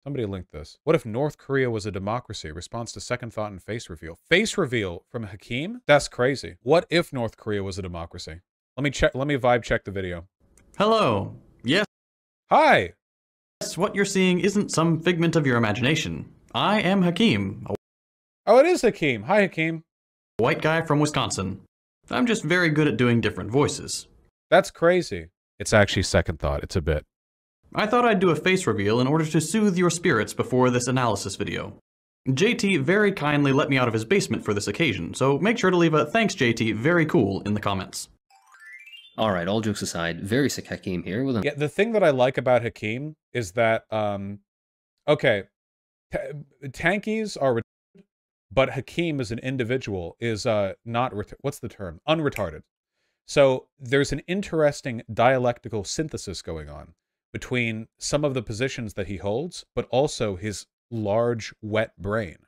Somebody linked this. What if North Korea was a democracy? Response to second thought and face reveal. Face reveal from Hakim? That's crazy. What if North Korea was a democracy? Let me check. Let me vibe check the video. Hello. Yes. Hi. Yes, what you're seeing isn't some figment of your imagination. I am Hakim, a Oh, it is Hakim. Hi, Hakim. white guy from Wisconsin. I'm just very good at doing different voices. That's crazy. It's actually second thought. It's a bit. I thought I'd do a face reveal in order to soothe your spirits before this analysis video. JT very kindly let me out of his basement for this occasion, so make sure to leave a "thanks JT, very cool" in the comments. Alright, all jokes aside, very sick Hakim here with Yeah, the thing that I like about Hakim is that, okay, tankies are retarded, but Hakim as an individual is not, what's the term? Unretarded. So there's an interesting dialectical synthesis going on between some of the positions that he holds, but also his large, wet brain.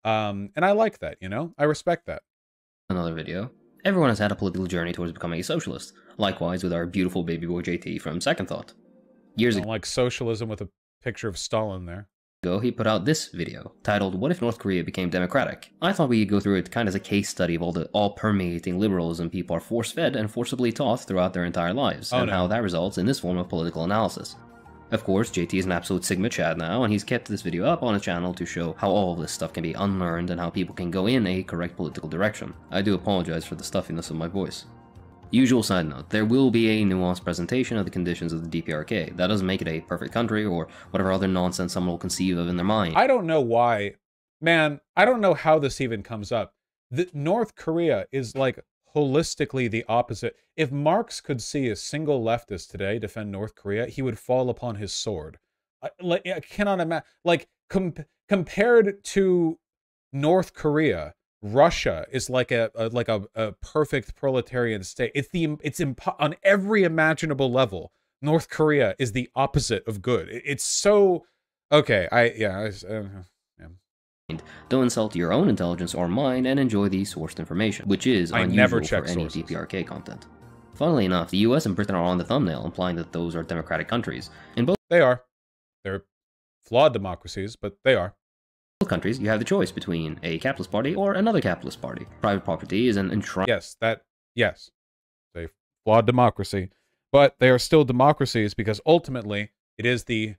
And I like that, you know? I respect that. another video. Everyone has had a political journey towards becoming a socialist. Likewise with our beautiful baby boy JT from Second Thought. Years ago, Like socialism with a picture of Stalin there. he put out this video, titled What if North Korea Became Democratic? I thought we'd go through it kind of as a case study of all the all-permeating liberalism people are force-fed and forcibly taught throughout their entire lives, and how that results in this form of political analysis. Of course, JT is an absolute Sigma Chad now, and he's kept this video up on his channel to show how all of this stuff can be unlearned and how people can go in a correct political direction. I do apologize for the stuffiness of my voice. Usual side note, there will be a nuanced presentation of the conditions of the DPRK. That doesn't make it a perfect country or whatever other nonsense someone will conceive of in their mind. I don't know why. Man, I don't know how this even comes up. North Korea is like holistically the opposite. If Marx could see a single leftist today defend North Korea, he would fall upon his sword. I cannot imagine. Like, compared to North Korea, Russia is like a perfect proletarian state. It's on every imaginable level. North Korea is the opposite of good. It's so okay. Don't insult your own intelligence or mine and enjoy the sourced information, which is unusual for any DPRK content. Funnily enough, the US and Britain are on the thumbnail, implying that those are democratic countries. In both They're flawed democracies, but they are. countries, you have the choice between a capitalist party or another capitalist party. Private property is an enshrined Yes, a flawed democracy, but they are still democracies because ultimately it is the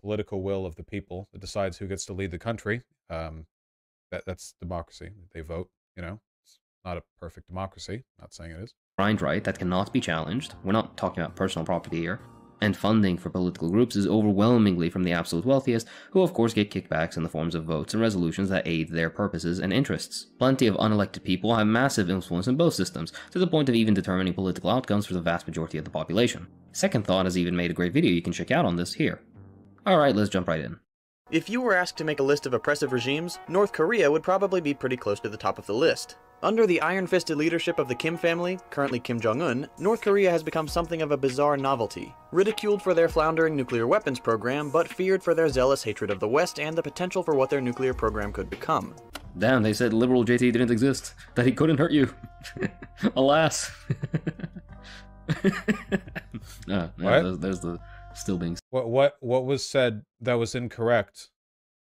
political will of the people that decides who gets to lead the country. That's democracy. They vote. You know, it's not a perfect democracy. Not saying it is. right that cannot be challenged. We're not talking about personal property here. And funding for political groups is overwhelmingly from the absolute wealthiest, who of course get kickbacks in the forms of votes and resolutions that aid their purposes and interests. Plenty of unelected people have massive influence in both systems, to the point of even determining political outcomes for the vast majority of the population. Second Thought has even made a great video you can check out on this here. Alright, let's jump right in. If you were asked to make a list of oppressive regimes, North Korea would probably be pretty close to the top of the list. Under the iron-fisted leadership of the Kim family, currently Kim Jong-un, North Korea has become something of a bizarre novelty. Ridiculed for their floundering nuclear weapons program, but feared for their zealous hatred of the West and the potential for what their nuclear program could become. Damn, they said liberal JT didn't exist, that he couldn't hurt you. Alas. What? There's the still being What was said that was incorrect?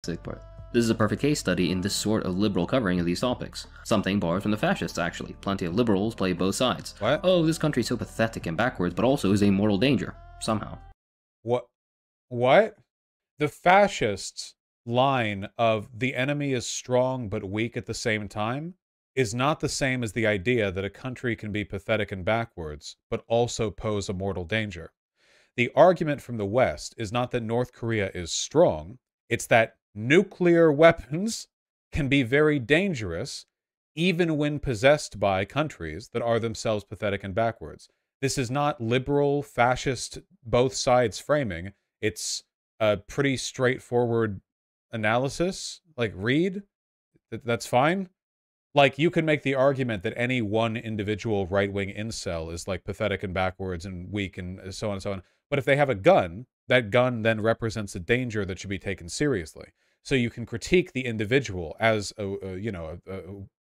sick part. This is a perfect case study in this sort of liberal covering of these topics. Something borrowed from the fascists, actually. Plenty of liberals play both sides. What? Oh, this country's so pathetic and backwards, but also is a mortal danger. Somehow. What? The fascists' line of the enemy is strong but weak at the same time is not the same as the idea that a country can be pathetic and backwards, but also pose a mortal danger. The argument from the West is not that North Korea is strong, it's that nuclear weapons can be very dangerous even when possessed by countries that are themselves pathetic and backwards. This is not liberal, fascist, both sides framing. It's a pretty straightforward analysis. Like, read. That's fine. Like, you can make the argument that any one individual right-wing incel is, like, pathetic and backwards and weak and so on and so on. But if they have a gun, that gun then represents a danger that should be taken seriously. So you can critique the individual as a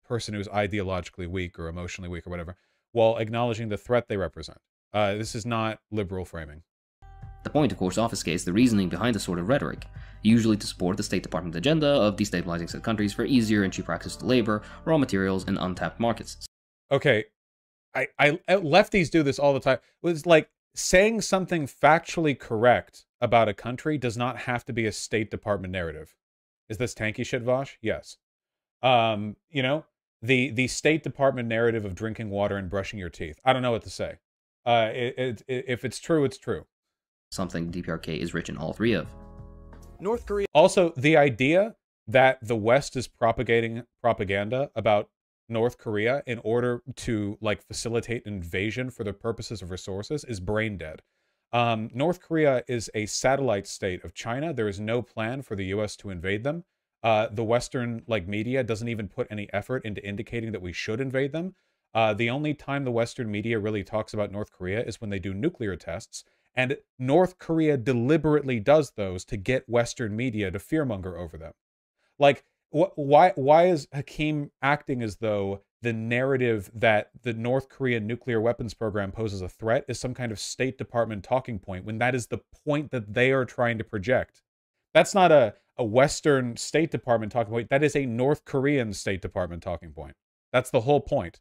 person who's ideologically weak or emotionally weak or whatever, while acknowledging the threat they represent. This is not liberal framing. The point, of course, obfuscates the reasoning behind this sort of rhetoric, usually to support the State Department agenda of destabilizing said countries for easier and cheaper access to labor, raw materials, and untapped markets. Okay, lefties do this all the time. It's like saying something factually correct about a country does not have to be a State Department narrative. Is this tanky shit, Vaush? Yes. You know, the State Department narrative of drinking water and brushing your teeth. I don't know what to say. If it's true, it's true. Something the DPRK is rich in all three of. North Korea. Also, the idea that the West is propagating propaganda about North Korea in order to, like, facilitate an invasion for the purposes of resources is brain dead. North Korea is a satellite state of China. There is no plan for the U.S. to invade them. The Western, like, media doesn't even put any effort into indicating that we should invade them. The only time the Western media really talks about North Korea is when they do nuclear tests, and North Korea deliberately does those to get Western media to fearmonger over them. Like, why is Hakim acting as though the narrative that the North Korean nuclear weapons program poses a threat is some kind of State Department talking point, when that is the point that they are trying to project? That's not a Western State Department talking point. That is a North Korean State Department talking point. That's the whole point.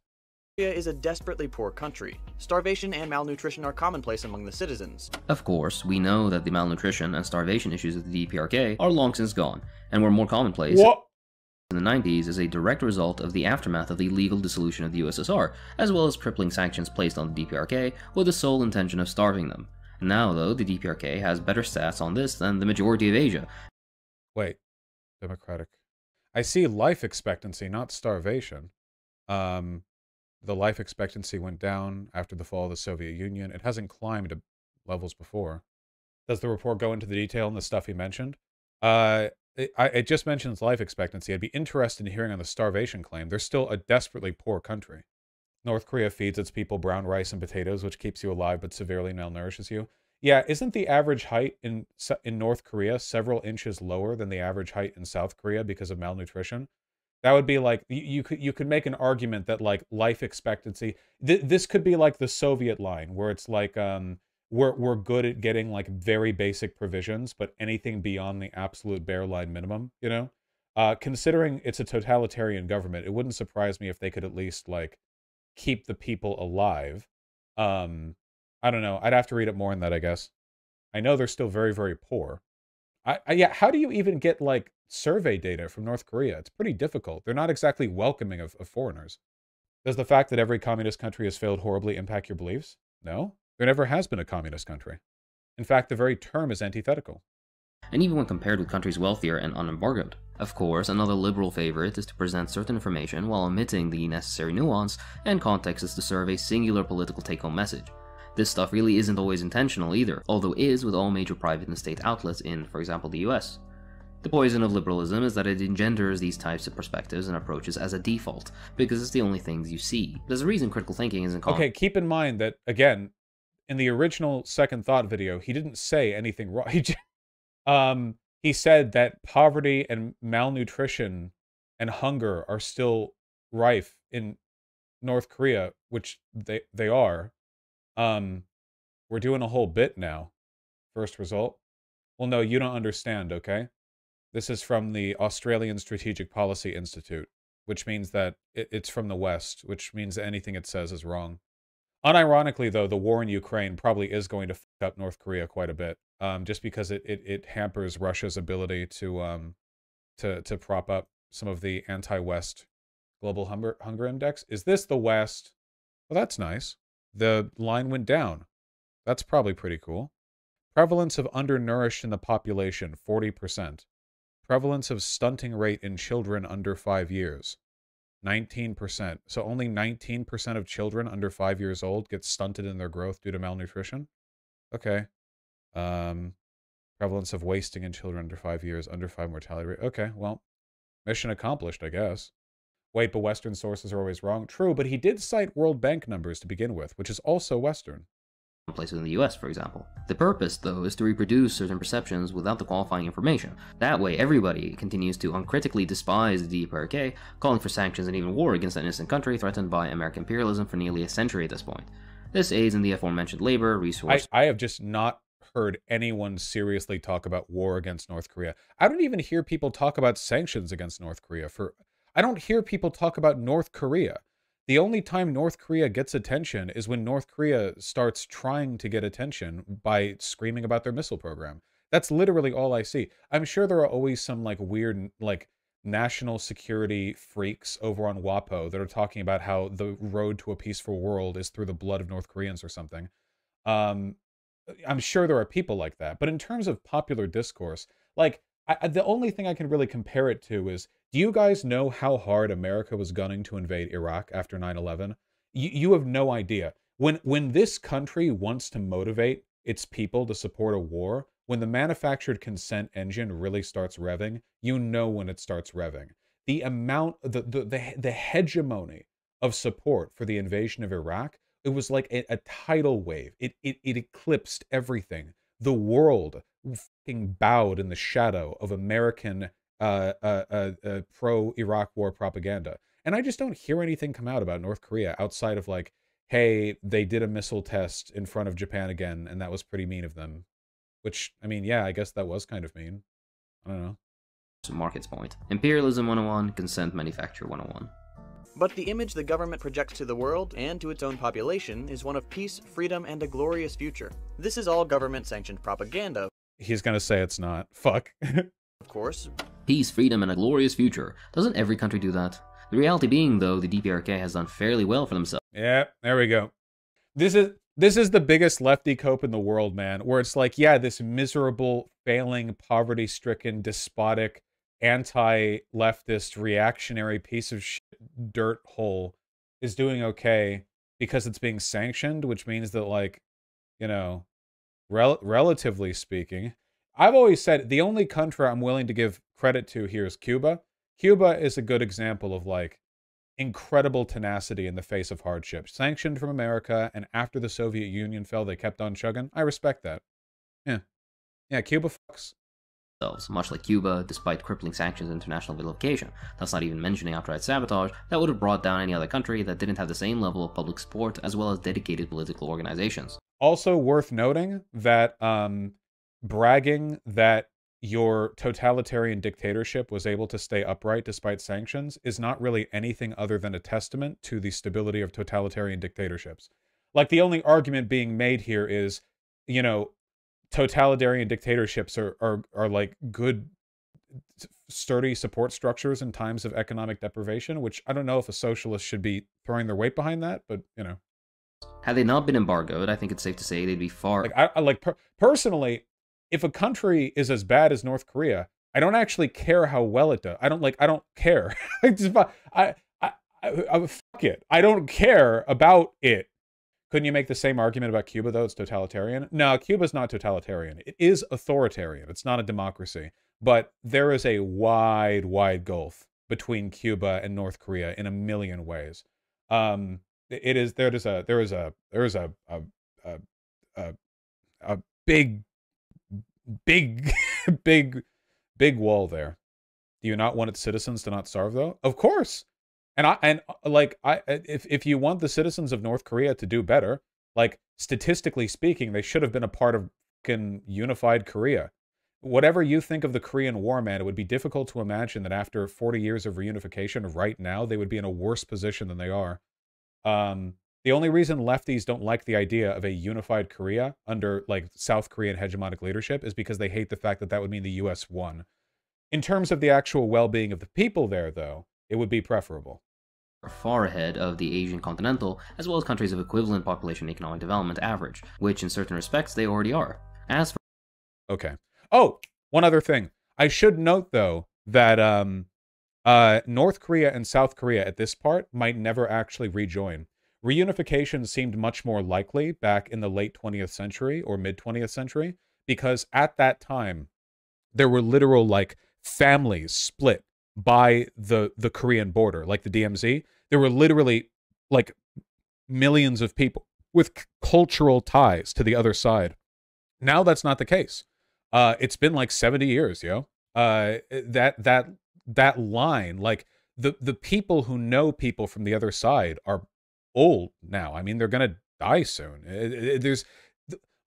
Korea is a desperately poor country. Starvation and malnutrition are commonplace among the citizens. Of course, we know that the malnutrition and starvation issues of the DPRK are long since gone, and were more commonplace in the 90s as a direct result of the aftermath of the legal dissolution of the USSR, as well as crippling sanctions placed on the DPRK with the sole intention of starving them. Now, though, the DPRK has better stats on this than the majority of Asia. Wait, democratic. I see life expectancy, not starvation. The life expectancy went down after the fall of the Soviet Union. It hasn't climbed to levels before. Does the report go into the detail on the stuff he mentioned? It just mentions life expectancy. I'd be interested in hearing on the starvation claim. They're still a desperately poor country. North Korea feeds its people brown rice and potatoes, which keeps you alive but severely malnourishes you. Yeah, isn't the average height in North Korea several inches lower than the average height in South Korea because of malnutrition? That would be like, you could make an argument that, like, life expectancy, this could be like the Soviet line, where it's like, we're good at getting, like, very basic provisions, but anything beyond the absolute bare line minimum, you know? Considering it's a totalitarian government, it wouldn't surprise me if they could at least, like, keep the people alive. I don't know. I'd have to read it more on that, I guess. I know they're still very, very poor. Yeah, how do you even get, like, survey data from North Korea? It's pretty difficult. They're not exactly welcoming of foreigners. Does the fact that every communist country has failed horribly impact your beliefs? No. There never has been a communist country. In fact, the very term is antithetical. And even when compared with countries wealthier and unembargoed. Of course, another liberal favorite is to present certain information while omitting the necessary nuance and context as to serve a singular political take-home message. This stuff really isn't always intentional either, although is with all major private and state outlets in, for example, the US. The poison of liberalism is that it engenders these types of perspectives and approaches as a default, because it's the only things you see. There's a reason critical thinking isn't common. Okay, keep in mind that, again, in the original Second Thought video, he didn't say anything wrong. He said that poverty and malnutrition and hunger are still rife in North Korea, which they are. We're doing a whole bit now. First result. Well, no, you don't understand, okay? This is from the Australian Strategic Policy Institute, which means that it's from the West, which means that anything it says is wrong. Unironically, though, the war in Ukraine probably is going to fuck up North Korea quite a bit, just because it hampers Russia's ability to prop up some of the anti-West global hunger index. Is this the West? Well, that's nice. The line went down. That's probably pretty cool. Prevalence of undernourished in the population, 40%. Prevalence of stunting rate in children under 5 years, 19%. So only 19% of children under 5 years old get stunted in their growth due to malnutrition? Okay. Prevalence of wasting in children under 5 years, under 5 mortality rate. Okay, well, mission accomplished, I guess. Wait, but Western sources are always wrong? True, but he did cite World Bank numbers to begin with, which is also Western. Places in the US, for example. The purpose, though, is to reproduce certain perceptions without the qualifying information. That way, everybody continues to uncritically despise the DPRK, calling for sanctions and even war against an innocent country threatened by American imperialism for nearly a century at this point. This aids in the aforementioned labor, resource... I have just not heard anyone seriously talk about war against North Korea. I don't even hear people talk about sanctions against North Korea. I don't hear people talk about North Korea. The only time North Korea gets attention is when North Korea starts trying to get attention by screaming about their missile program. That's literally all I see. I'm sure there are always some like weird like national security freaks over on WAPO that are talking about how the road to a peaceful world is through the blood of North Koreans or something. I'm sure there are people like that. But in terms of popular discourse, like the only thing I can really compare it to is, do you guys know how hard America was gunning to invade Iraq after 9/11? You have no idea. When this country wants to motivate its people to support a war, when the manufactured consent engine really starts revving, you know when it starts revving. The amount, the hegemony of support for the invasion of Iraq, it was like a tidal wave. It eclipsed everything. The world fucking bowed in the shadow of American pro-Iraq war propaganda. And I just don't hear anything come out about North Korea outside of like, hey, they did a missile test in front of Japan again, and that was pretty mean of them. Which, I mean, yeah, I guess that was kind of mean. I don't know. Markets point. Imperialism 101, consent manufacture 101. But the image the government projects to the world and to its own population is one of peace, freedom, and a glorious future. This is all government-sanctioned propaganda. He's gonna say it's not. Fuck. Of course. Peace, freedom, and a glorious future. Doesn't every country do that? The reality being, though, the DPRK has done fairly well for themselves. Yeah, there we go. This is the biggest lefty cope in the world, man, where it's like, yeah, this miserable, failing, poverty-stricken, despotic, anti-leftist, reactionary piece of shit dirt hole is doing okay because it's being sanctioned, which means that, like, you know, relatively speaking, I've always said the only country I'm willing to give credit to here is Cuba. Cuba is a good example of, like, incredible tenacity in the face of hardship. Sanctioned from America, and after the Soviet Union fell, they kept on chugging. I respect that. Yeah. Yeah, Cuba fucks. Much like Cuba, despite crippling sanctions and international vilification. That's not even mentioning outright sabotage that would have brought down any other country that didn't have the same level of public support as well as dedicated political organizations. Also worth noting that bragging that your totalitarian dictatorship was able to stay upright despite sanctions is not really anything other than a testament to the stability of totalitarian dictatorships. Like, the only argument being made here is, you know, totalitarian dictatorships are like good, sturdy support structures in times of economic deprivation, which I don't know if a socialist should be throwing their weight behind that, but, you know. Had they not been embargoed, I think it's safe to say they'd be far... Personally, if a country is as bad as North Korea, I don't actually care how well it does. I don't care. Fuck it. I don't care about it. Couldn't you make the same argument about Cuba, though? It's totalitarian? No, Cuba's not totalitarian. It is authoritarian. It's not a democracy. But there is a wide, wide gulf between Cuba and North Korea in a million ways. There is a big big wall there. Do you not want its citizens to not starve, though? Of course. If you want the citizens of North Korea to do better, like, statistically speaking, they should have been a part of fucking unified Korea. Whatever you think of the Korean War, man, it would be difficult to imagine that after 40 years of reunification right now, they would be in a worse position than they are. The only reason lefties don't like the idea of a unified Korea under, like, South Korean hegemonic leadership is because they hate the fact that that would mean the US won. In terms of the actual well-being of the people there, though, it would be preferable. Far ahead of the Asian continental, as well as countries of equivalent population and economic development average, which in certain respects they already are. As for... Okay. Oh, one other thing. I should note, though, that North Korea and South Korea at this part might never actually rejoin. Reunification seemed much more likely back in the late 20th century or mid-20th century, because at that time, there were literal, like, families split by the Korean border, like the DMZ. There were literally, like, millions of people with cultural ties to the other side. Now that's not the case. It's been like 70 years, yo. That line, like, the people who know people from the other side are old now. I mean, they're gonna die soon.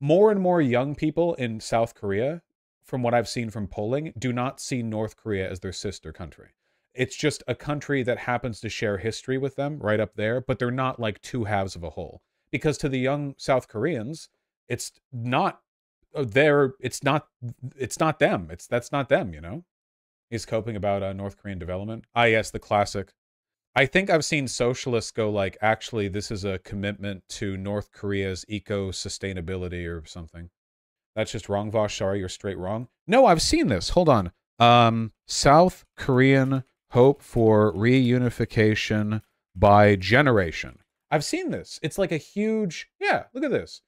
more and more young people in South Korea, from what I've seen from polling, do not see North Korea as their sister country. It's just a country that happens to share history with them right up there, but they're not like two halves of a whole. Because to the young South Koreans, it's not it's not them. That's not them, you know? He's coping about North Korean development. Ah, yes, the classic. I think I've seen socialists go like, actually, this is a commitment to North Korea's eco-sustainability or something. That's just wrong, Vaush. Sorry, you're straight wrong. No, I've seen this. Hold on. South Korean hope for reunification by generation. I've seen this. It's like a huge, yeah, look at this.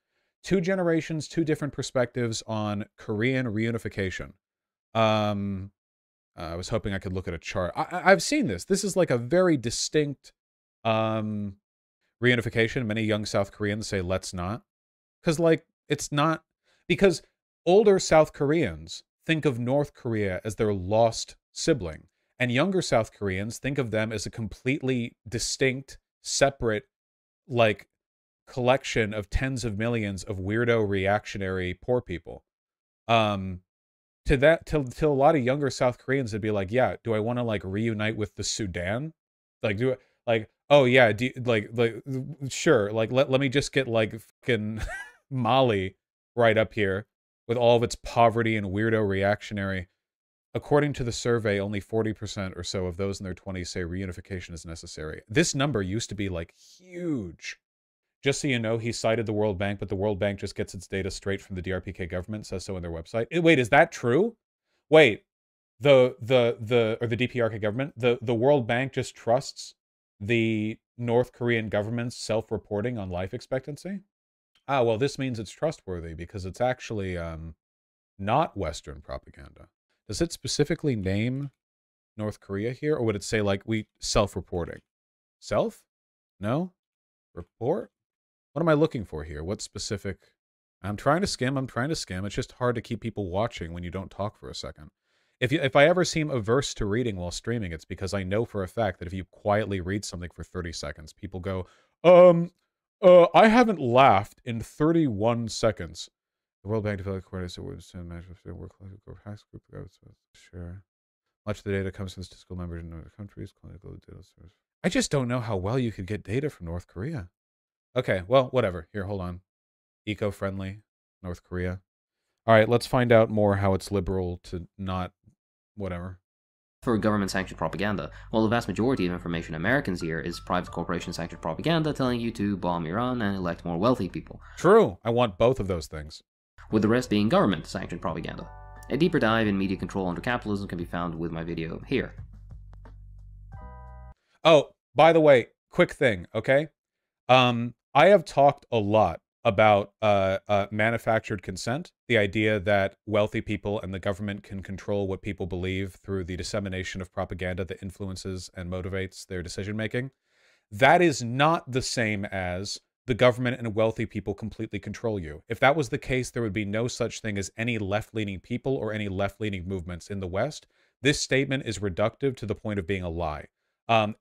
2 generations, 2 different perspectives on Korean reunification. I was hoping I could look at a chart. I've seen this. This is like a very distinct reunification. Many young South Koreans say, let's not. Because, like, it's not... Because older South Koreans think of North Korea as their lost sibling. And younger South Koreans think of them as a completely distinct, separate, like, collection of tens of millions of weirdo, reactionary, poor people. To a lot of younger South Koreans, it'd be like, yeah, do I want to like reunite with the Sudan? Like, do it like, oh yeah, like sure, like let me just get like fucking Mali right up here with all of its poverty and weirdo reactionary. According to the survey, only 40% or so of those in their 20s say reunification is necessary. This number used to be like huge. Just so you know, he cited the World Bank, but the World Bank just gets its data straight from the DRPK government, says so in their website. Wait, is that true? Wait, or the DPRK government, the World Bank just trusts the North Korean government's self-reporting on life expectancy? Ah, well, this means it's trustworthy because it's actually not Western propaganda. Does it specifically name North Korea here, or would it say like we self-reporting? Self? No? Report? What am I looking for here? What specific... I'm trying to skim. It's just hard to keep people watching when you don't talk for a second. If I ever seem averse to reading while streaming, it's because I know for a fact that if you quietly read something for 30 seconds, people go, I haven't laughed in 31 seconds. The World Bank developed coordinates that would send measures to work group share. Much of the data comes from statistical members in other countries. Clinical data source. I just don't know how well you could get data from North Korea. Okay, well, whatever. Here, hold on. Eco-friendly North Korea. All right, let's find out more how it's liberal to not whatever. For government-sanctioned propaganda, while the vast majority of information Americans hear is private corporation-sanctioned propaganda telling you to bomb Iran and elect more wealthy people. True. I want both of those things. With the rest being government-sanctioned propaganda. A deeper dive in media control under capitalism can be found with my video here. Oh, by the way, quick thing, okay? I have talked a lot about manufactured consent, the idea that wealthy people and the government can control what people believe through the dissemination of propaganda that influences and motivates their decision-making. That is not the same as the government and wealthy people completely control you. If that was the case, there would be no such thing as any left-leaning people or any left-leaning movements in the West. This statement is reductive to the point of being a lie.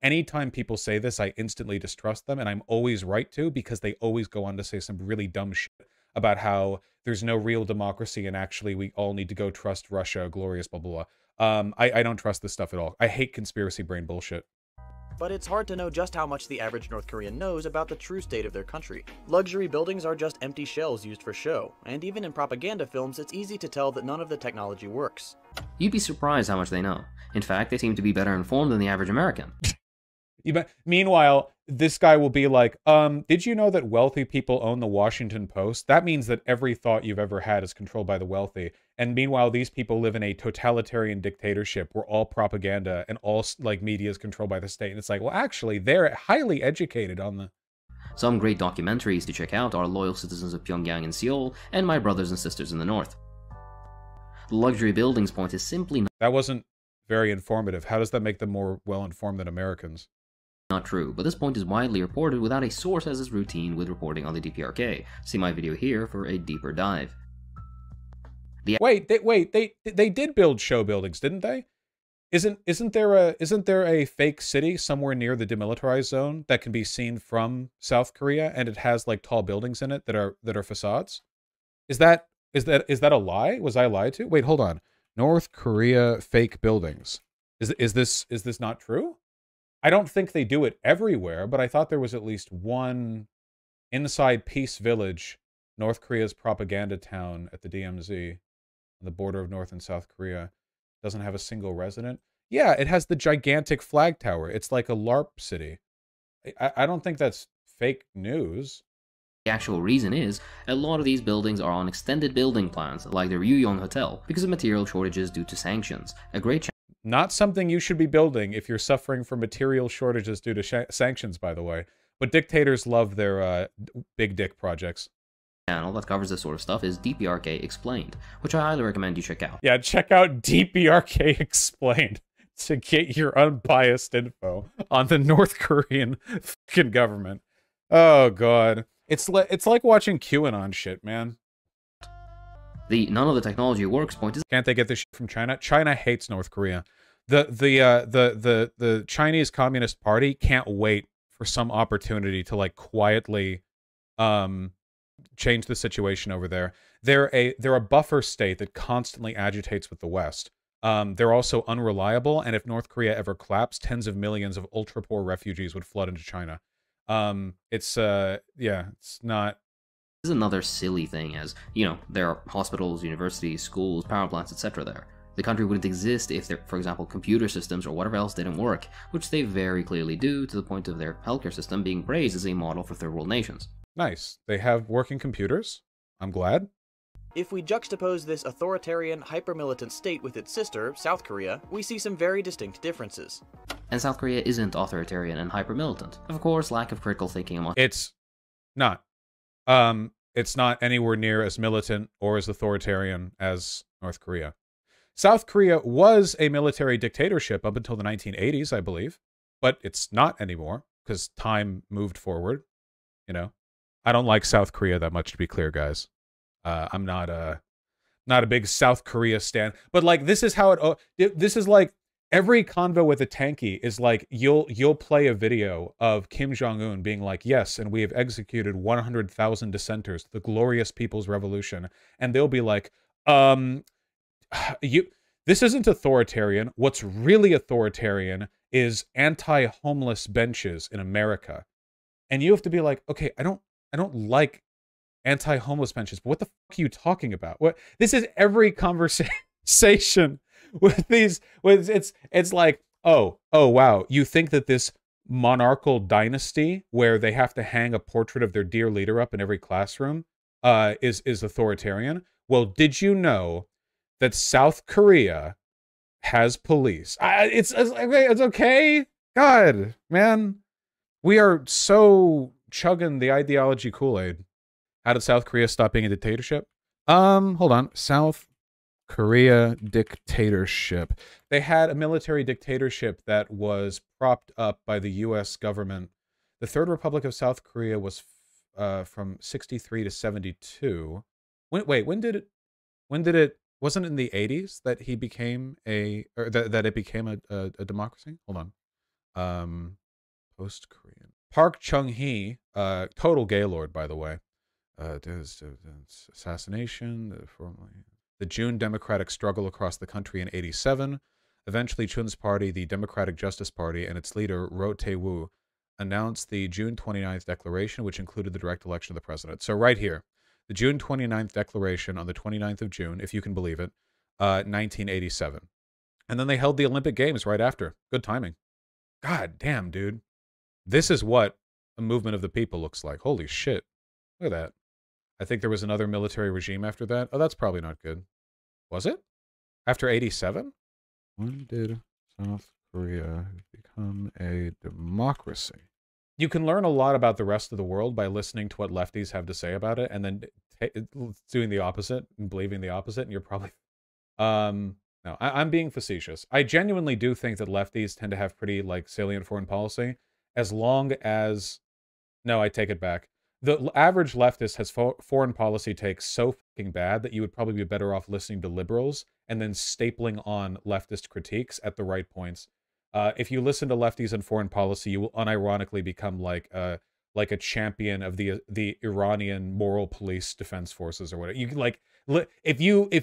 Anytime people say this, I instantly distrust them, and I'm always right to, because they always go on to say some really dumb shit about how there's no real democracy and actually we all need to go trust Russia, glorious, blah, blah, blah. I don't trust this stuff at all. I hate conspiracy brain bullshit. But it's hard to know just how much the average North Korean knows about the true state of their country. Luxury buildings are just empty shells used for show, and even in propaganda films, it's easy to tell that none of the technology works. You'd be surprised how much they know. In fact, they seem to be better informed than the average American. Meanwhile, this guy will be like, did you know that wealthy people own the Washington Post? That means that every thought you've ever had is controlled by the wealthy. And meanwhile, these people live in a totalitarian dictatorship where all propaganda and all like media is controlled by the state. And it's like, well, actually, they're highly educated on the... Some great documentaries to check out are Loyal Citizens of Pyongyang and Seoul and My Brothers and Sisters in the North. The luxury buildings point is simply That wasn't very informative. How does that make them more well-informed than Americans? Not true, but this point is widely reported without a source, as is routine with reporting on the DPRK. See my video here for a deeper dive. Wait, they did build show buildings, didn't they? Isn't there a fake city somewhere near the demilitarized zone that can be seen from South Korea, and it has like tall buildings in it that are facades? Is that a lie? Was I lied to? Wait, hold on. North Korea fake buildings. Is this not true? I don't think they do it everywhere, but I thought there was at least one inside Peace Village, North Korea's propaganda town at the DMZ, on the border of North and South Korea. Doesn't have a single resident. Yeah, it has the gigantic flag tower. It's like a LARP city. I don't think that's fake news. The actual reason is, a lot of these buildings are on extended building plans, like the Ryugyong Hotel, because of material shortages due to sanctions. A great Not something you should be building if you're suffering from material shortages due to sanctions, by the way. But dictators love their big dick projects. Channel that covers this sort of stuff is DPRK Explained, which I highly recommend you check out. Yeah, check out DPRK Explained to get your unbiased info on the North Korean fucking government. Oh, God. It's like watching QAnon shit, man. The none of the technology works point is, can't they get this shit from China? China hates North Korea. The Chinese Communist Party can't wait for some opportunity to like quietly change the situation over there. They're a buffer state that constantly agitates with the West. They're also unreliable, and if North Korea ever collapsed, tens of millions of ultra poor refugees would flood into China. Yeah, it's not. This is another silly thing, as, you know, there are hospitals, universities, schools, power plants, etc. there. The country wouldn't exist if their, for example, computer systems or whatever else didn't work, which they very clearly do, to the point of their healthcare system being praised as a model for third world nations. Nice. They have working computers. I'm glad. If we juxtapose this authoritarian, hyper-militant state with its sister, South Korea, we see some very distinct differences. And South Korea isn't authoritarian and hyper-militant. Of course, lack of critical thinking among— It's not. It's not anywhere near as militant or as authoritarian as North Korea. South Korea was a military dictatorship up until the 1980s, I believe, but it's not anymore because time moved forward. You know, I don't like South Korea that much, to be clear, guys. I'm not a big South Korea stan, but like this is how this is like every convo with a tankie is like you'll play a video of Kim Jong-un being like, yes, and we have executed 100,000 dissenters, the glorious people's revolution, and they'll be like, this isn't authoritarian. What's really authoritarian is anti-homeless benches in America. And you have to be like, okay, I don't like anti-homeless benches, but what the fuck are you talking about? What, this is every conversation with these, with it's like, oh wow, you think that this monarchical dynasty where they have to hang a portrait of their dear leader up in every classroom is authoritarian? Well, did you know that South Korea has police? It's okay. God, man, we are so chugging the ideology Kool-Aid. How did South Korea stop being a dictatorship? Hold on. South Korea dictatorship. They had a military dictatorship that was propped up by the U.S. government. The Third Republic of South Korea was from 63 to 72. When did it, wasn't it in the 80s that he became that it became a democracy? Hold on. Post-Korean. Park Chung-hee, total gaylord, by the way. Assassination, the June Democratic struggle across the country in 87. Eventually, Chun's party, the Democratic Justice Party, and its leader, Roh Tae-woo, announced the June 29th declaration, which included the direct election of the president. So right here, the June 29th declaration on the 29th of June, if you can believe it, 1987. And then they held the Olympic Games right after. Good timing. God damn, dude. This is what a movement of the people looks like. Holy shit. Look at that. I think there was another military regime after that. Oh, that's probably not good. Was it? After 87? When did South Korea become a democracy? You can learn a lot about the rest of the world by listening to what lefties have to say about it and then doing the opposite and believing the opposite, and you're probably... No, I'm being facetious. I genuinely do think that lefties tend to have pretty, like, salient foreign policy, as long as... No, I take it back. The average leftist has foreign policy takes so fucking bad that you would probably be better off listening to liberals and then stapling on leftist critiques at the right points. If you listen to lefties and foreign policy, you will unironically become like like a champion of the Iranian moral police defense forces or whatever. You like if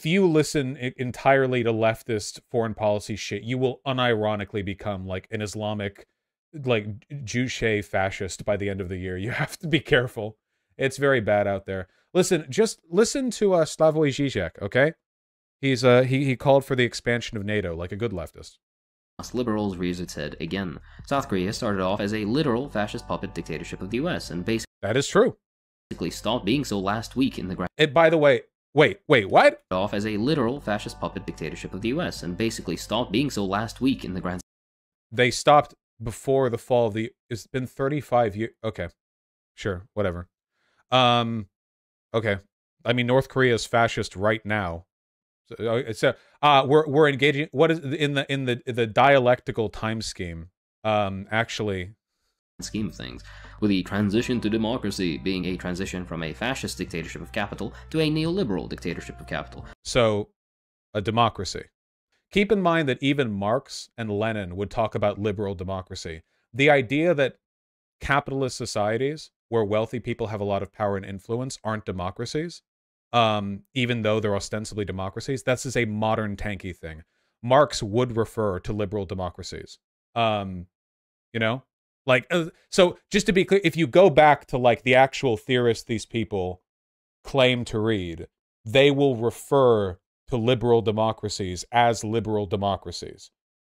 you listen entirely to leftist foreign policy shit, you will unironically become like an Islamic, like Juche fascist by the end of the year. You have to be careful. It's very bad out there. Listen, just listen to Slavoj Žižek, okay? He's he called for the expansion of NATO like a good leftist. Liberals rears its head again. South Korea started off as a literal fascist puppet dictatorship of the US and that is true. Basically stopped being so last week in the grand. By the way, wait, what? Off as a literal fascist puppet dictatorship of the US and basically stopped being so last week in the grand. They stopped before the fall of the. It's been 35 years. Okay, sure, whatever. Okay. I mean, North Korea is fascist right now. So we're engaging. What is in the dialectical time scheme? Actually, scheme of things, with the transition to democracy being a transition from a fascist dictatorship of capital to a neoliberal dictatorship of capital. So, a democracy. Keep in mind that even Marx and Lenin would talk about liberal democracy. The idea that capitalist societies where wealthy people have a lot of power and influence aren't democracies, even though they're ostensibly democracies, that's just a modern tanky thing. Marx would refer to liberal democracies. You know? Like, so just to be clear, if you go back to like the actual theorists these people claim to read, they will refer to liberal democracies as liberal democracies.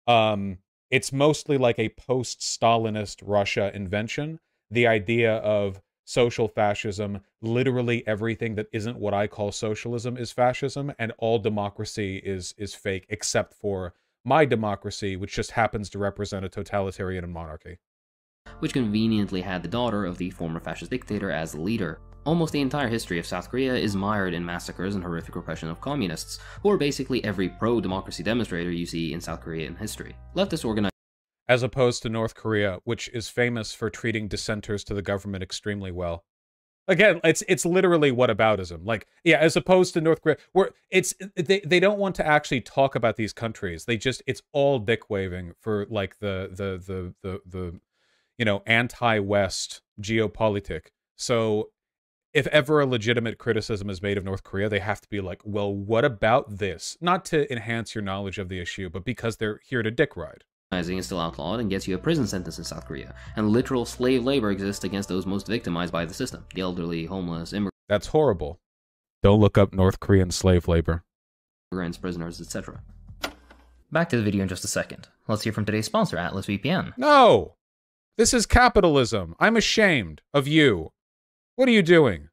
It's mostly like a post-Stalinist Russia invention. The idea of social fascism, literally everything that isn't what I call socialism is fascism, and all democracy is fake, except for my democracy, which just happens to represent a totalitarian monarchy. Which conveniently had the daughter of the former fascist dictator as the leader. Almost the entire history of South Korea is mired in massacres and horrific repression of communists, who are basically every pro-democracy demonstrator you see in South Korean history. Leftist organizations, as opposed to North Korea, which is famous for treating dissenters to the government extremely well. Again, it's literally whataboutism. Like, yeah, as opposed to North Korea, where they don't want to actually talk about these countries. They just, it's all dick waving for like the you know, anti-West geopolitic. So if ever a legitimate criticism is made of North Korea, they have to be like, well, what about this? Not to enhance your knowledge of the issue, but because they're here to dick ride. is still outlawed and gets you a prison sentence in South Korea, and literal slave labor exists against those most victimized by the system, the elderly, homeless, That's horrible. Don't look up North Korean slave labor. immigrants, prisoners, etc. Back to the video in just a second. Let's hear from today's sponsor, Atlas VPN. No! This is capitalism. I'm ashamed of you. What are you doing?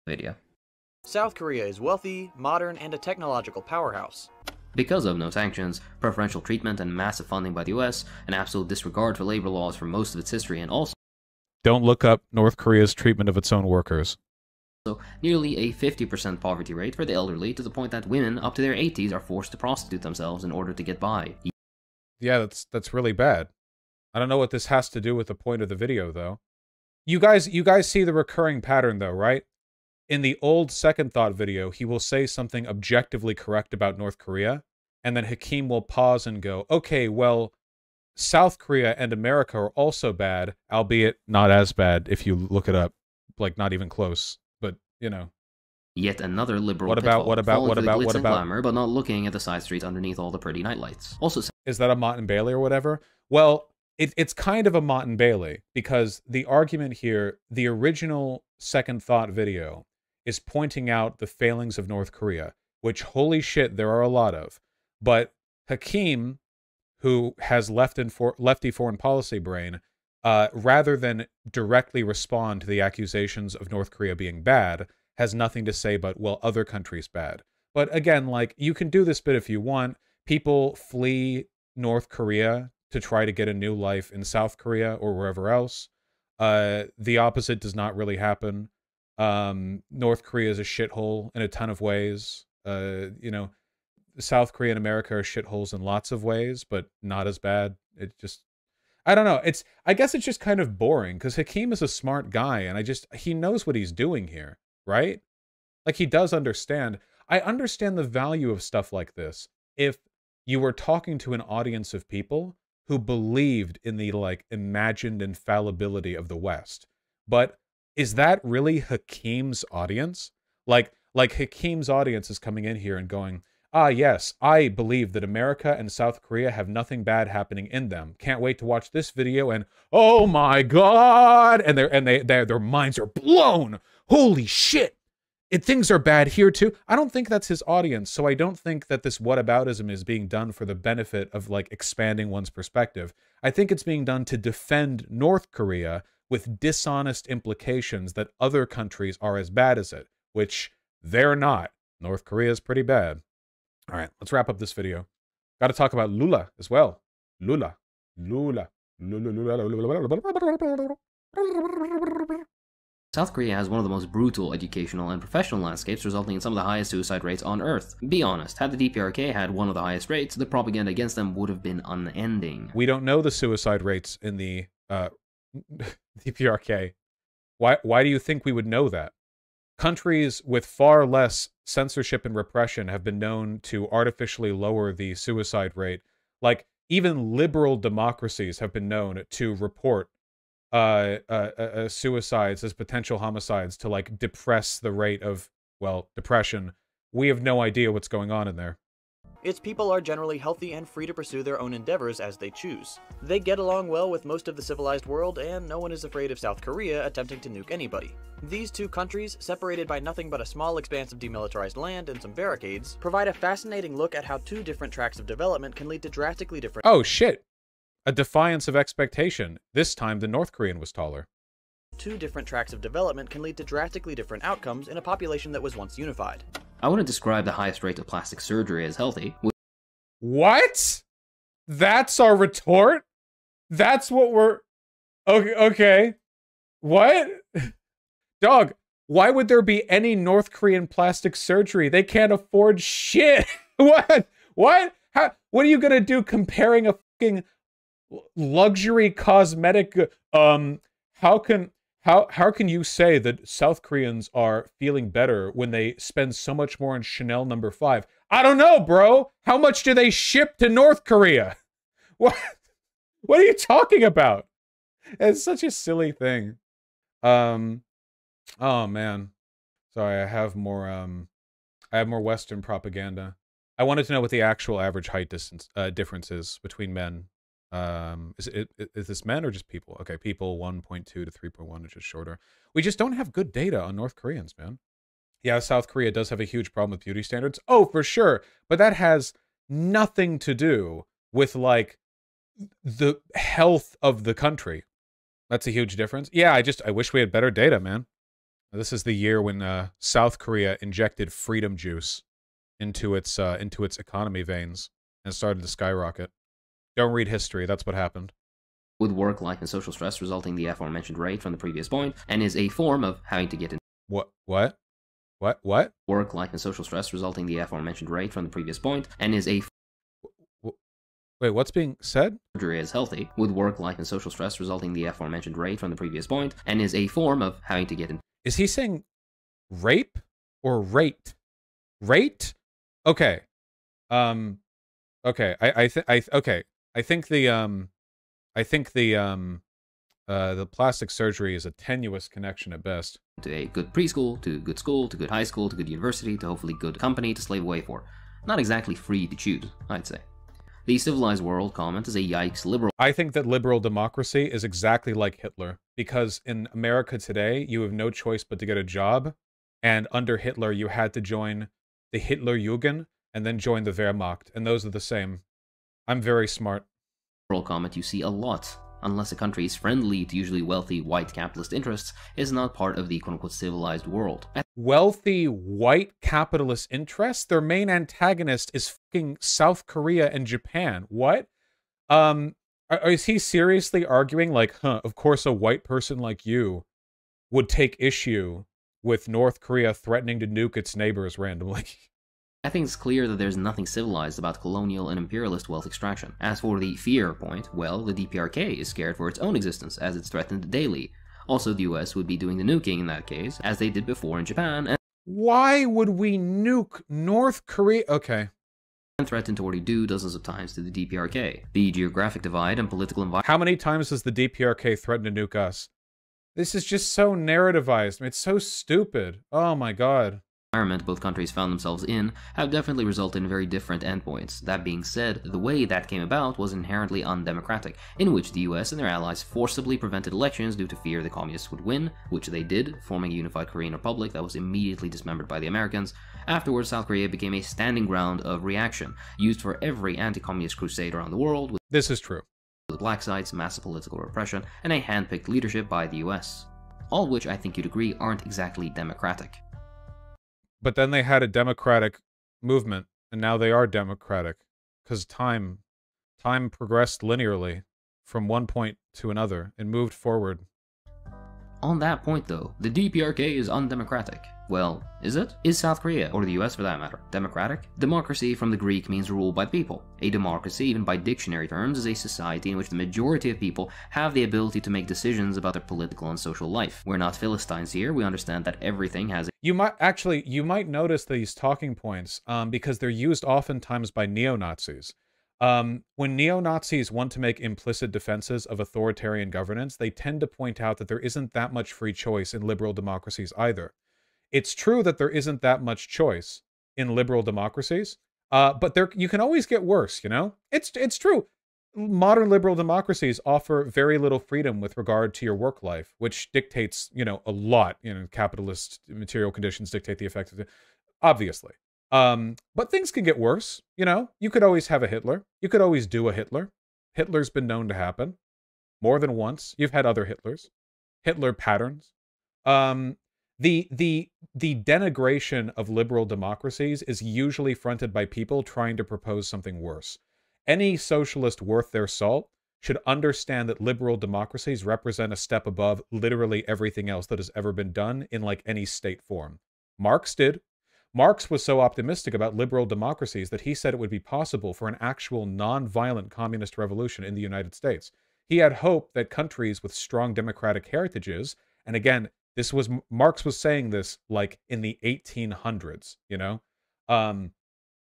Video. South Korea is wealthy, modern, and a technological powerhouse. Because of no sanctions, preferential treatment, and massive funding by the US, an absolute disregard for labor laws for most of its history, and also Don't look up North Korea's treatment of its own workers. nearly a 50% poverty rate for the elderly, to the point that women up to their 80s are forced to prostitute themselves in order to get by. Yeah, that's really bad. I don't know what this has to do with the point of the video, though. You guys see the recurring pattern, though, right? In the old Second Thought video, he will say something objectively correct about North Korea, and then Hakim will pause and go, okay, well, South Korea and America are also bad, albeit not as bad if you look it up. Like, not even close, but, you know. Yet another liberal What about glamour, but not looking at the side streets underneath all the pretty nightlights. Also, is that a Mott and Bailey or whatever? Well, it's kind of a Mott and Bailey, because the argument here, the original Second Thought video, is pointing out the failings of North Korea, which, holy shit, there are a lot of. But Hakim, who has lefty foreign policy brain, rather than directly respond to the accusations of North Korea being bad, has nothing to say but, well, other countries bad. But again, like, you can do this bit if you want. People flee North Korea to try to get a new life in South Korea or wherever else. The opposite does not really happen. North Korea is a shithole in a ton of ways. You know, South Korea and America are shitholes in lots of ways, but not as bad. It just, I don't know. I guess it's just kind of boring, because Hakim is a smart guy, and he knows what he's doing here, right? Like, he does understand. I understand the value of stuff like this if you were talking to an audience of people who believed in the, like, imagined infallibility of the West. But is that really Hakim's audience? Like Hakim's audience is coming in here and going, ah, yes, I believe that America and South Korea have nothing bad happening in them. Can't wait to watch this video and, oh my God! And their minds are blown. Holy shit! Things are bad here too. I don't think that's his audience, so I don't think that this whataboutism is being done for the benefit of, like, expanding one's perspective. I think it's being done to defend North Korea with dishonest implications that other countries are as bad as it, which they're not. North Korea is pretty bad. All right, let's wrap up this video. Got to talk about Lula as well. Lula. South Korea has one of the most brutal educational and professional landscapes, resulting in some of the highest suicide rates on Earth. Be honest, had the DPRK had one of the highest rates, the propaganda against them would have been unending. We don't know the suicide rates in the DPRK. Why do you think we would know that? Countries with far less censorship and repression have been known to artificially lower the suicide rate. Like, even liberal democracies have been known to report suicides as potential homicides to, like, depress the rate of, well, depression. We have no idea what's going on in there. Its people are generally healthy and free to pursue their own endeavors as they choose. They get along well with most of the civilized world, and no one is afraid of South Korea attempting to nuke anybody. These two countries, separated by nothing but a small expanse of demilitarized land and some barricades, provide a fascinating look at how two different tracks of development can lead to drastically different— Oh shit! A defiance of expectation. This time the North Korean was taller. Two different tracks of development can lead to drastically different outcomes in a population that was once unified. I wouldn't describe the highest rate of plastic surgery as healthy. What? That's our retort? That's what we're... Okay. What? Dog, why would there be any North Korean plastic surgery? They can't afford shit. What? What? How? What are you gonna do comparing a fucking luxury cosmetic? How can you say that South Koreans are feeling better when they spend so much more on Chanel No. 5? I don't know, bro. How much do they ship to North Korea? What are you talking about? It's such a silly thing. Oh man. Sorry, I have more Western propaganda. I wanted to know what the actual average height difference is between men. Is this men or just people? Okay, people 1.2 to 3.1, which is shorter. We just don't have good data on North Koreans, man. Yeah, South Korea does have a huge problem with beauty standards. Oh, for sure. But that has nothing to do with, like, the health of the country. That's a huge difference. Yeah, I wish we had better data, man. This is the year when South Korea injected freedom juice into its economy veins and started to skyrocket. Don't read history, that's what happened. With work, life, and social stress resulting in the aforementioned rate from the previous point, and is a form of having to get in. What? Work, life, and social stress resulting in the aforementioned rate from the previous point, and is a... Wait, what's being said? Surgery is healthy, with work, life, and social stress resulting in the aforementioned rate from the previous point, and is a form of having to get in. Is he saying rape or rate? Rate? Okay. Okay. I think the plastic surgery is a tenuous connection at best. To a good preschool, to good school, to good high school, to good university, to hopefully good company to slave away for. Not exactly free to choose, I'd say. The civilized world comment is a yikes liberal. I think that liberal democracy is exactly like Hitler, because in America today, you have no choice but to get a job, and under Hitler, you had to join the Hitlerjugend and then join the Wehrmacht, and those are the same. I'm very smart. Comment you see a lot, unless a country is friendly to usually wealthy white capitalist interests, is not part of the quote-unquote civilized world. Wealthy white capitalist interests? Their main antagonist is fucking South Korea and Japan. What? Is he seriously arguing like, of course a white person like you would take issue with North Korea threatening to nuke its neighbors randomly? I think it's clear that there's nothing civilized about colonial and imperialist wealth extraction. As for the fear point, well, the DPRK is scared for its own existence, as it's threatened daily. Also, the US would be doing the nuking in that case, as they did before in Japan, and why would we nuke North Korea? Okay. And threatened to already do dozens of times to the DPRK. The geographic divide and political environment. How many times has the DPRK threatened to nuke us? This is just so narrativized. It's so stupid. Oh my god. Environment both countries found themselves in have definitely resulted in very different endpoints. That being said, the way that came about was inherently undemocratic, in which the US and their allies forcibly prevented elections due to fear the communists would win, which they did, forming a unified Korean republic that was immediately dismembered by the Americans. Afterwards, South Korea became a standing ground of reaction, used for every anti-communist crusade around the world, with This is true. black sites, massive political repression, and a hand-picked leadership by the US. All of which I think you'd agree aren't exactly democratic. But then they had a democratic movement, and now they are democratic. Because time progressed linearly from one point to another and moved forward. On that point though, the DPRK is undemocratic. Well, is it? Is South Korea, or the US for that matter, democratic? Democracy from the Greek means rule by people. A democracy, even by dictionary terms, is a society in which the majority of people have the ability to make decisions about their political and social life. We're not Philistines here, we understand that everything has a You might notice these talking points because they're used oftentimes by neo-Nazis. When neo-Nazis want to make implicit defenses of authoritarian governance, they tend to point out that there isn't that much free choice in liberal democracies either. It's true that there isn't that much choice in liberal democracies, but you can always get worse, you know? It's true. Modern liberal democracies offer very little freedom with regard to your work life, which dictates, you know, a lot. You know, capitalist material conditions dictate the effects of it, obviously. But things can get worse, you know? You could always have a Hitler. You could always do a Hitler. Hitler's been known to happen more than once. You've had other Hitlers. Hitler patterns. The denigration of liberal democracies is usually fronted by people trying to propose something worse. Any socialist worth their salt should understand that liberal democracies represent a step above literally everything else that has ever been done in like any state form. Marx did. Marx was so optimistic about liberal democracies that he said it would be possible for an actual non-violent communist revolution in the United States. He had hope that countries with strong democratic heritages, and again, Marx was saying this like in the 1800s, you know,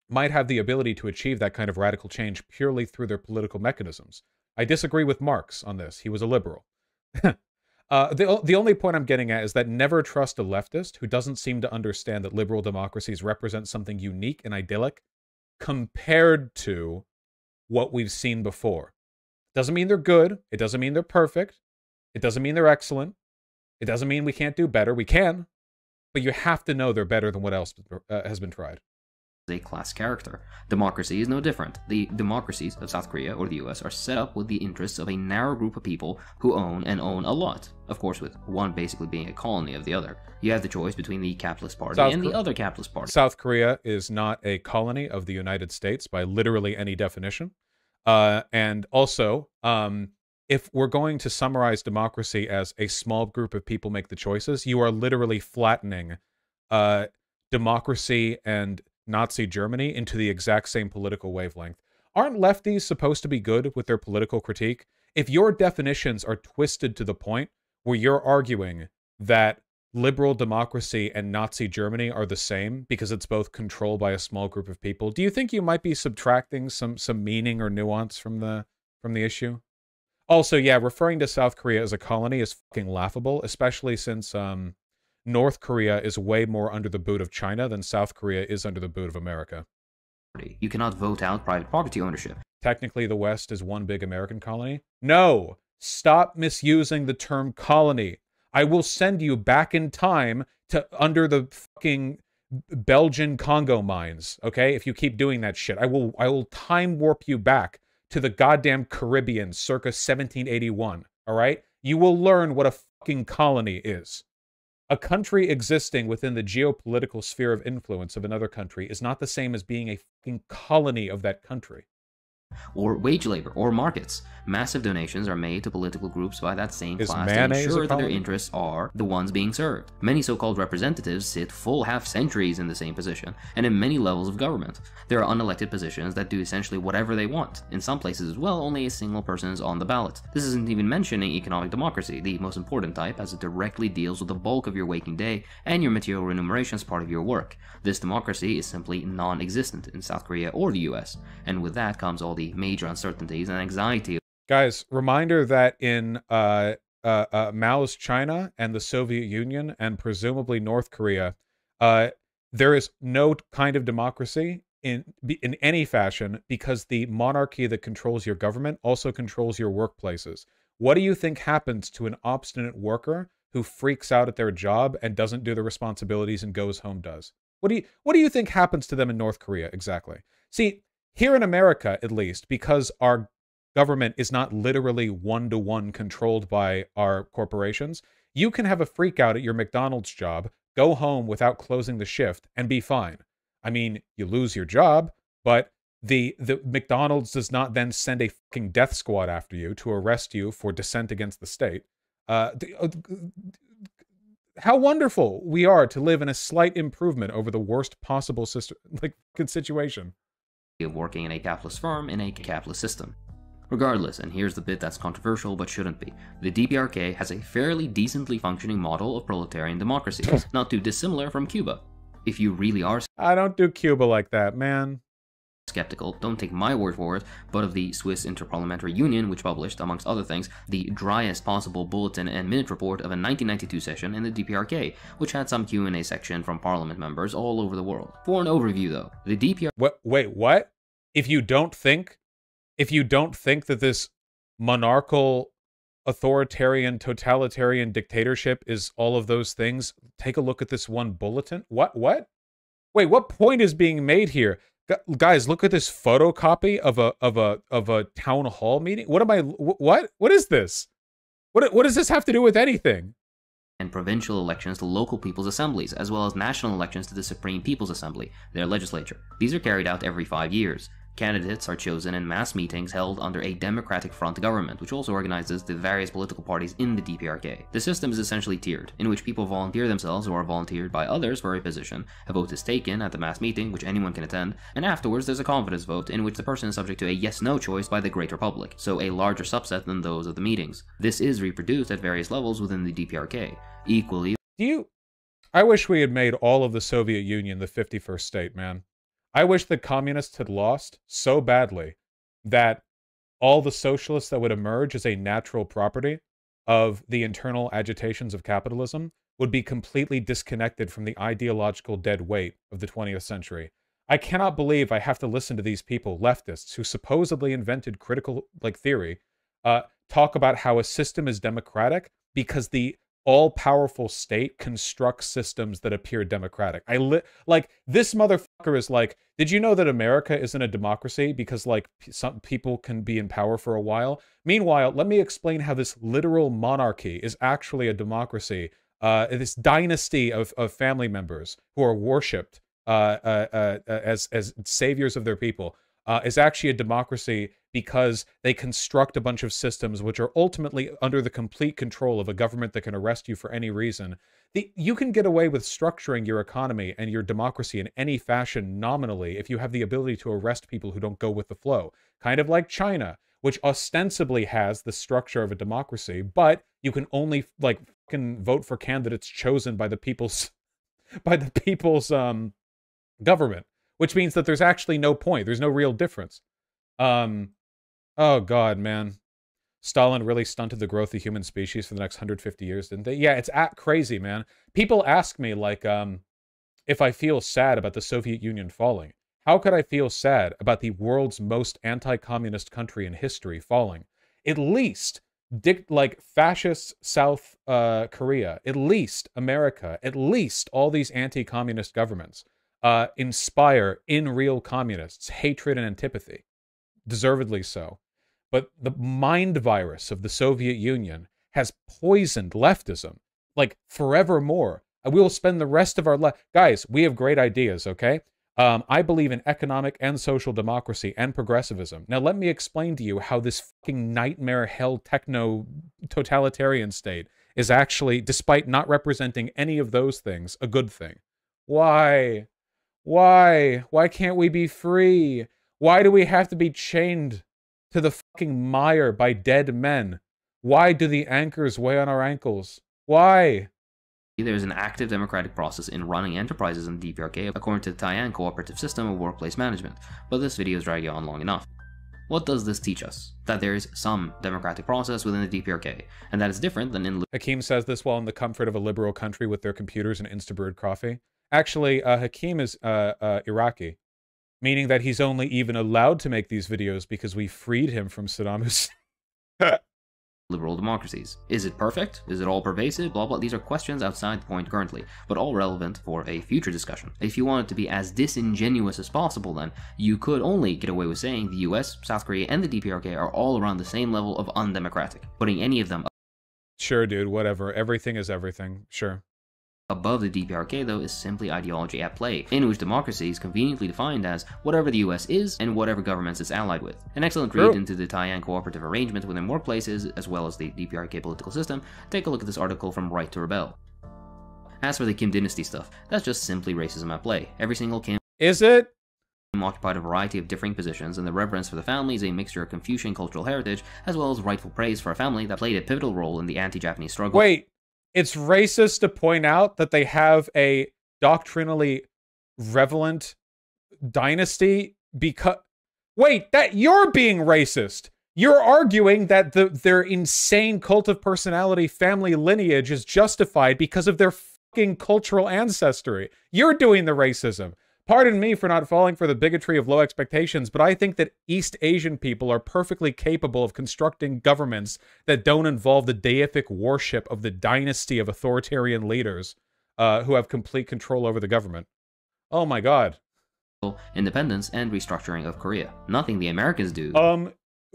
might have the ability to achieve that kind of radical change purely through their political mechanisms. I disagree with Marx on this. He was a liberal. The only point I'm getting at is that never trust a leftist who doesn't seem to understand that liberal democracies represent something unique and idyllic compared to what we've seen before. Doesn't mean they're good. It doesn't mean they're perfect. It doesn't mean they're excellent. It doesn't mean we can't do better. We can. But you have to know they're better than what else has been tried. A class character. Democracy is no different. The democracies of South Korea or the US are set up with the interests of a narrow group of people who own a lot. Of course, with one basically being a colony of the other. You have the choice between the capitalist party and the other capitalist party. South Korea is not a colony of the United States by literally any definition. And also, if we're going to summarize democracy as a small group of people make the choices, you are literally flattening democracy and Nazi Germany into the exact same political wavelength. Aren't lefties supposed to be good with their political critique? If your definitions are twisted to the point where you're arguing that liberal democracy and Nazi Germany are the same because it's both controlled by a small group of people, do you think you might be subtracting some meaning or nuance from the issue? Also, yeah, referring to South Korea as a colony is fucking laughable, especially since North Korea is way more under the boot of China than South Korea is under the boot of America. You cannot vote out private property ownership. Technically, the West is one big American colony. No! Stop misusing the term colony. I will send you back in time to under the fucking Belgian Congo mines, okay? If you keep doing that shit. I will time warp you back to the goddamn Caribbean circa 1781, all right? You will learn what a fucking colony is. A country existing within the geopolitical sphere of influence of another country is not the same as being a fucking colony of that country. Or wage labor, or markets. Massive donations are made to political groups by that same class to ensure that their interests are the ones being served. Many so-called representatives sit full half-centuries in the same position, and in many levels of government. There are unelected positions that do essentially whatever they want. In some places as well, only a single person is on the ballot. This isn't even mentioning economic democracy, the most important type, as it directly deals with the bulk of your waking day and your material remuneration as part of your work. This democracy is simply non-existent in South Korea or the US, and with that comes all the major uncertainties and anxiety. Guys, reminder that in Mao's China and the Soviet Union and presumably North Korea, there is no kind of democracy in any fashion because the monarchy that controls your government also controls your workplaces. What do you think happens to an obstinate worker who freaks out at their job and doesn't do the responsibilities and goes home does? What do you think happens to them in North Korea exactly? See, here in America, at least, because our government is not literally one-to-one controlled by our corporations, you can have a freak out at your McDonald's job, go home without closing the shift, and be fine. I mean, you lose your job, but the McDonald's does not then send a fucking death squad after you to arrest you for dissent against the state. How wonderful we are to live in a slight improvement over the worst possible situation. Of working in a capitalist firm in a capitalist system. Regardless, and here's the bit that's controversial but shouldn't be, the DPRK has a fairly decently functioning model of proletarian democracy, not too dissimilar from Cuba. If you really are I don't do Cuba like that, man. Skeptical, don't take my word for it, but of the Swiss Interparliamentary Union, which published, amongst other things, the driest possible bulletin and minute report of a 1992 session in the DPRK, which had some Q&A section from parliament members all over the world. For an overview though, the DPRK... Wait, what? If you don't think that this monarchical, authoritarian, totalitarian dictatorship is all of those things, take a look at this one bulletin. What? Wait, what point is being made here? Guys, look at this photocopy of a town hall meeting. What is this? What does this have to do with anything? And provincial elections to local people's assemblies, as well as national elections to the Supreme People's Assembly, their legislature. These are carried out every 5 years. Candidates are chosen in mass meetings held under a democratic front government, which also organizes the various political parties in the DPRK. The system is essentially tiered, in which people volunteer themselves or are volunteered by others for a position, a vote is taken at the mass meeting, which anyone can attend, and afterwards there's a confidence vote in which the person is subject to a yes-no choice by the greater public, so a larger subset than those of the meetings. This is reproduced at various levels within the DPRK. Equally... I wish we had made all of the Soviet Union the 51st state, man. I wish the communists had lost so badly that all the socialists that would emerge as a natural property of the internal agitations of capitalism would be completely disconnected from the ideological dead weight of the 20th century. I cannot believe I have to listen to these people, leftists, who supposedly invented critical theory, talk about how a system is democratic because the all-powerful state constructs systems that appear democratic. This motherfucker is like, did you know that America isn't a democracy because some people can be in power for a while? Meanwhile, let me explain how this literal monarchy is actually a democracy. This dynasty of family members who are worshipped as saviors of their people is actually a democracy because they construct a bunch of systems which are ultimately under the complete control of a government that can arrest you for any reason. You can get away with structuring your economy and your democracy in any fashion nominally if you have the ability to arrest people who don't go with the flow. Kind of like China, which ostensibly has the structure of a democracy, but you can only fucking vote for candidates chosen by the people's government, which means that there's actually no point. There's no real difference. Oh god, man. Stalin really stunted the growth of human species for the next 150 years, didn't they? Yeah, it's crazy, man. People ask me, if I feel sad about the Soviet Union falling. How could I feel sad about the world's most anti-communist country in history falling? At least, fascist South Korea, at least America, at least all these anti-communist governments inspire in real communists hatred and antipathy. Deservedly so. But the mind virus of the Soviet Union has poisoned leftism, forevermore. We will spend the rest of our life... Guys, we have great ideas, okay? I believe in economic and social democracy and progressivism. Now, let me explain to you how this fucking nightmare hell techno-totalitarian state is actually, despite not representing any of those things, a good thing. Why? Why? Why can't we be free? Why do we have to be chained to the fucking mire by dead men? Why do the anchors weigh on our ankles? Why? There's an active democratic process in running enterprises in the DPRK according to the Taiwan cooperative system of workplace management, but this video is dragging on long enough. What does this teach us? That there is some democratic process within the DPRK, and that is different than in... Hakim says this while in the comfort of a liberal country with their computers and Instabrewed coffee. Actually, Hakim is Iraqi, meaning that he's only even allowed to make these videos because we freed him from Saddam Hussein. liberal democracies. Is it perfect? Is it all pervasive? Blah blah. These are questions outside the point currently, but all relevant for a future discussion. If you want it to be as disingenuous as possible, then you could only get away with saying the US, South Korea, and the DPRK are all around the same level of undemocratic. Putting any of them sure, dude, whatever. Everything is everything. Sure. Above the DPRK, though, is simply ideology at play, in which democracy is conveniently defined as whatever the US is and whatever governments it's allied with. An excellent read into the tie and cooperative arrangement within workplaces, as well as the DPRK political system. Take a look at this article from Right to Rebel. As for the Kim dynasty stuff, that's just simply racism at play. Every single Kim is it? Occupied a variety of differing positions, and the reverence for the family is a mixture of Confucian cultural heritage, as well as rightful praise for a family that played a pivotal role in the anti-Japanese struggle. Wait. It's racist to point out that they have a doctrinally relevant dynasty because... Wait, that you're being racist. You're arguing that their insane cult of personality family lineage is justified because of their fucking cultural ancestry. You're doing the racism. Pardon me for not falling for the bigotry of low expectations, but I think that East Asian people are perfectly capable of constructing governments that don't involve the deific worship of the dynasty of authoritarian leaders who have complete control over the government. Oh my god. Independence and restructuring of Korea. Nothing the Americans do.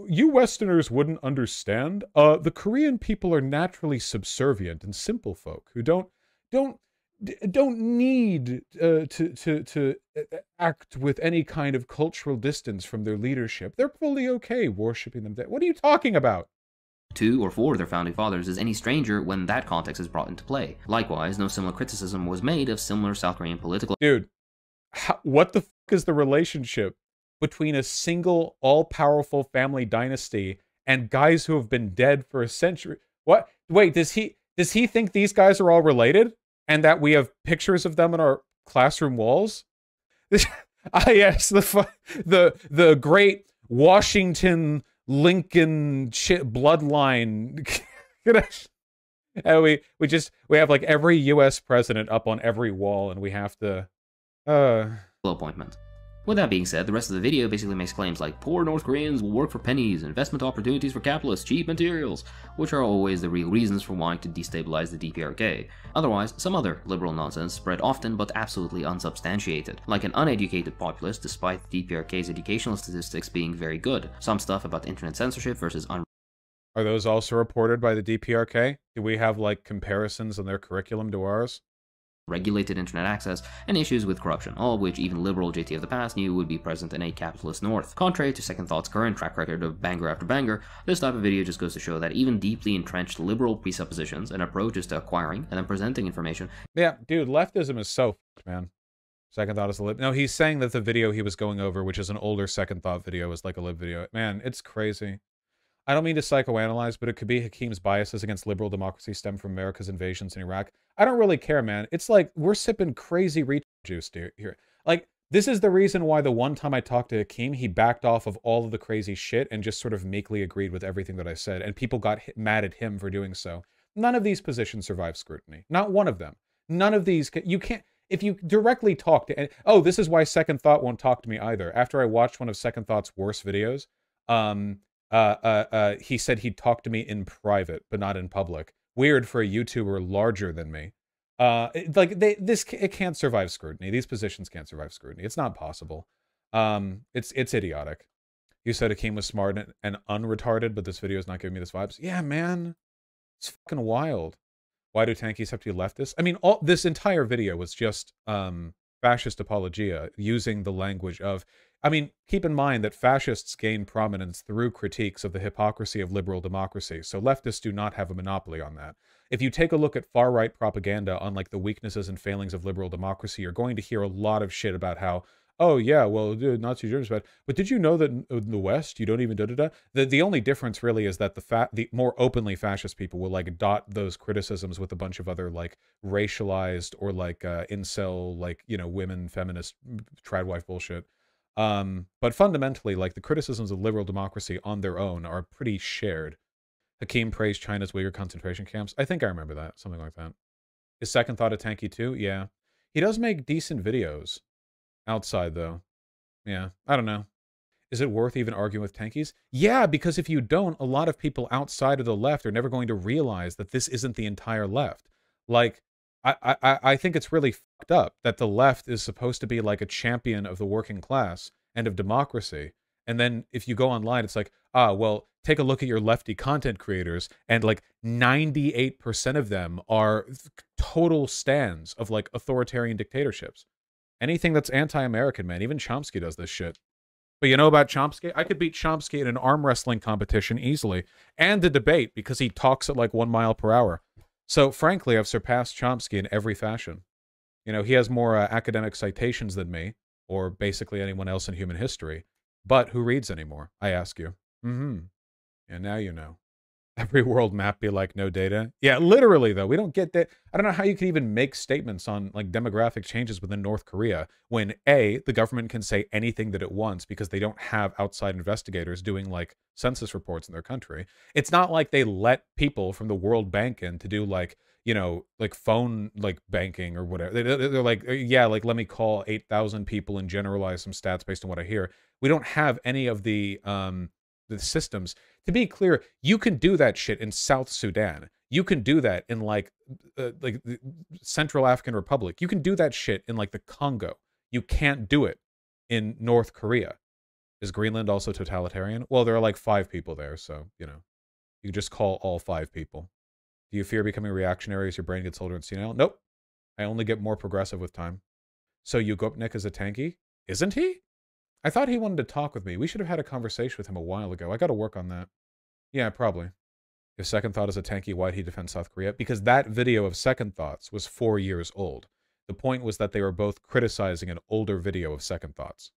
You Westerners wouldn't understand. The Korean people are naturally subservient and simple folk who don't need to act with any kind of cultural distance from their leadership. They're fully okay worshiping them. What are you talking about? 2 or 4 of their founding fathers is any stranger when that context is brought into play. Likewise, no similar criticism was made of similar South Korean political... Dude, what the fuck is the relationship between a single all-powerful family dynasty and guys who have been dead for a century? What? Wait, does he think these guys are all related? And that we have pictures of them on our classroom walls? Yes, the great Washington Lincoln bloodline. And we have like every U.S. president up on every wall, and we have to appointment. With that being said, the rest of the video basically makes claims like poor North Koreans will work for pennies, investment opportunities for capitalists, cheap materials, which are always the real reasons for wanting to destabilize the DPRK. Otherwise, some other liberal nonsense spread often but absolutely unsubstantiated, like an uneducated populace despite the DPRK's educational statistics being very good. Some stuff about internet censorship versus Are those also reported by the DPRK? Do we have like comparisons on their curriculum to ours? Regulated internet access, and issues with corruption, all of which even liberal JT of the past knew would be present in a capitalist North. Contrary to Second Thought's current track record of banger after banger, this type of video just goes to show that even deeply entrenched liberal presuppositions and approaches to acquiring and then presenting information... Yeah, dude, leftism is so fucked, man. Second Thought is a lib... No, he's saying that the video he was going over, which is an older Second Thought video, is like a lib video. Man, it's crazy. I don't mean to psychoanalyze, but it could be Hakim's biases against liberal democracy stem from America's invasions in Iraq. I don't really care, man. It's like, we're sipping crazy juice here. Like, this is the reason why the one time I talked to Hakim, he backed off of all of the crazy shit and just sort of meekly agreed with everything that I said, and people got mad at him for doing so. None of these positions survive scrutiny. Not one of them. None of these... You can't... If you directly talk to... Oh, this is why Second Thought won't talk to me either. After I watched one of Second Thought's worst videos, he said he'd talk to me in private, but not in public. Weird for a YouTuber larger than me. It can't survive scrutiny. These positions can't survive scrutiny. It's not possible. It's idiotic. You said Hakim was smart and unretarded, but this video is not giving me this vibes. Yeah, man. It's fucking wild. Why do tankies have to be leftists? I mean, this entire video was just fascist apologia, using the language of... I mean, keep in mind that fascists gain prominence through critiques of the hypocrisy of liberal democracy, so leftists do not have a monopoly on that. If you take a look at far-right propaganda on, like, the weaknesses and failings of liberal democracy, you're going to hear a lot of shit about how, oh, yeah, well, Nazi Germany's bad, but did you know that in the West, you don't even da-da-da? The only difference, really, is that the more openly fascist people will, like, dot those criticisms with a bunch of other, like, racialized or, like, incel, like, you know, women, feminist, trad wife bullshit. But fundamentally, like, the criticisms of liberal democracy on their own are pretty shared. Hakim praised China's Uyghur concentration camps. I think I remember that, something like that. His second thought of Tanky too? Yeah. He does make decent videos outside, though. Yeah, I don't know. Is it worth even arguing with tankies? Yeah, because if you don't, a lot of people outside of the left are never going to realize that this isn't the entire left. Like, I think it's really fucked up that the left is supposed to be like a champion of the working class and of democracy. And then if you go online, it's like, well, take a look at your lefty content creators, and like 98% of them are total stands of like authoritarian dictatorships. Anything that's anti-American, man. Even Chomsky does this shit. But you know about Chomsky? I could beat Chomsky in an arm wrestling competition easily, and a debate, because he talks at like 1 mile per hour. So frankly, I've surpassed Chomsky in every fashion. You know, he has more academic citations than me, or basically anyone else in human history. But who reads anymore, I ask you? Mm-hmm. And now you know. Every world map be like no data. Yeah, literally, though. We don't get that. I don't know how you can even make statements on like demographic changes within North Korea when A, the government can say anything that it wants because they don't have outside investigators doing like census reports in their country. It's not like they let people from the World Bank in to do like, you know, like phone like banking or whatever. They're like, yeah, like let me call 8,000 people and generalize some stats based on what I hear. We don't have any of the systems. To be clear, you can do that shit in South Sudan. You can do that in like the Central African Republic. You can do that shit in like the Congo. You can't do it in North Korea. Is Greenland also totalitarian? Well, there are like 5 people there, so, you know, you just call all 5 people. Do you fear becoming reactionary as your brain gets older and senile? Nope. I only get more progressive with time. So Yugopnik is a tanky? Isn't he? I thought he wanted to talk with me. We should have had a conversation with him a while ago. I got to work on that. Yeah, probably. If Second Thought is a tanky, why'd he defend South Korea? Because that video of Second Thoughts was 4 years old. The point was that they were both criticizing an older video of Second Thoughts.